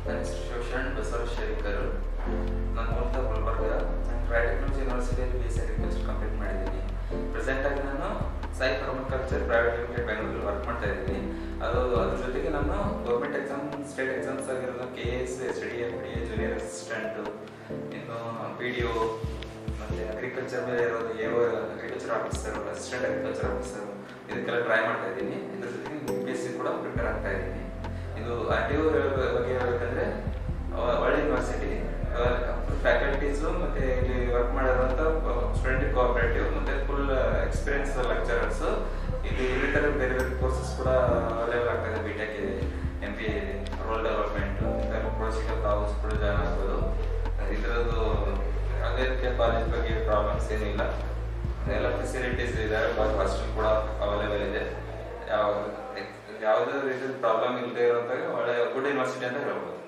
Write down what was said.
ನನ್ನ ಹೆಸರು ಶಿವಶರಣ್ ಬಸವರಾಜ್ ಶೇರಿಕರ್. ನಾನು ಮೂಲತಃ ಗುಲ್ಬರ್ಗ. ನಾನು ಟ್ರೈ ಟೆಕ್ನಾಲಜಿ ಯೂನಿವರ್ಸಿಟಿಯಲ್ಲಿ BSc ಅಗ್ರಿಕಲ್ಚರ್ ಕಂಪ್ಲೀಟ್ ಮಾಡಿದ್ದೀನಿ. ಪ್ರೆಸೆಂಟಾಗಿ ನಾನು ಸಾಯಿ ಪರ್ಮಾಕಲ್ಚರ್ ಪ್ರೈವೇಟ್ ಲಿಮಿಟೆಡ್ ಬೆಂಗಳೂರಲ್ಲಿ ವರ್ಕ್ ಮಾಡ್ತಾ ಇದ್ದೀನಿ. ಅದ್ರ ಜೊತೆಗೆ ನಾನು ಗೌರ್ಮೆಂಟ್ ಎಕ್ಸಾಮ್, ಸ್ಟೇಟ್ ಎಕ್ಸಾಮ್ಸ್ ಆಗಿರೋದು KS, SDA, FDA, junior assistant, ಇನ್ನು PDO ಮತ್ತು ಅಗ್ರಿಕಲ್ಚರ್ ಮೇಲೆ ಇರೋದು AO agriculture officer, assistant agriculture officer, ಇದಕ್ಕೆಲ್ಲ ಟ್ರೈ ಮಾಡ್ತಾ ಇದ್ದೀನಿ. ಇದ್ರ ಜೊತೆಗೆ UPSC ಕೂಡ ಪ್ರಿಪೇರ್ ಆಗ್ತಾ ಇದ್ದೀನಿ. ಇದು RTO ಬಗ್ಗೆ ಹೇಳಬೇಕಂದ್ರೆ ಒಳ್ಳೆ ಯೂನಿವರ್ಸಿಟಿ, ಫ್ಯಾಕಲ್ಟೀಸು ಮತ್ತು ಇಲ್ಲಿ ವರ್ಕ್ ಮಾಡಿರುವಂಥ ಸ್ಟೂಡೆಂಟ್ ಕೋಆಪರೇಟಿವ್ ಮತ್ತು ಫುಲ್ ಎಕ್ಸ್ಪೀರಿಯನ್ಸ್ ಲೆಕ್ಚರರ್ಸು. ಇಲ್ಲಿ ಥರ ಬೇರೆ ಬೇರೆ ಕೋರ್ಸಸ್ ಕೂಡ ಅವೈಲೇಬಲ್ ಆಗ್ತಾ ಇದೆ. BTech ಇದೆ, MBA ಇದೆ, ರೋಲ್ ಡೆವಲಪ್ಮೆಂಟು, ಇಂಥ ಕೋರ್ಸಿಗೆ ತಾವು ಕೂಡ ಜಾಯ್ನ್ ಆಗ್ಬೋದು. ಇದರದ್ದು ಯಾವುದೇ ರೀತಿಯ ಕಾಲೇಜ್ ಬಗ್ಗೆ ಪ್ರಾಬ್ಲಮ್ಸ್ ಏನಿಲ್ಲ. ಎಲ್ಲ ಫೆಸಿಲಿಟೀಸ್ ಇದೆ, ಹಾಸ್ಟೆಲ್ ಕೂಡ ಅವೈಲೇಬಲ್ ಇದೆ. ಯಾವುದೇ ರೀತಿಯ ಪ್ರಾಬ್ಲಮ್ ಇಲ್ಲದೆ ಇರೋಂಥ ಒಳ್ಳೆಯ ಗುಡ್ ಯೂನಿವರ್ಸಿಟಿ ಅಂತ ಹೇಳ್ಬೋದು.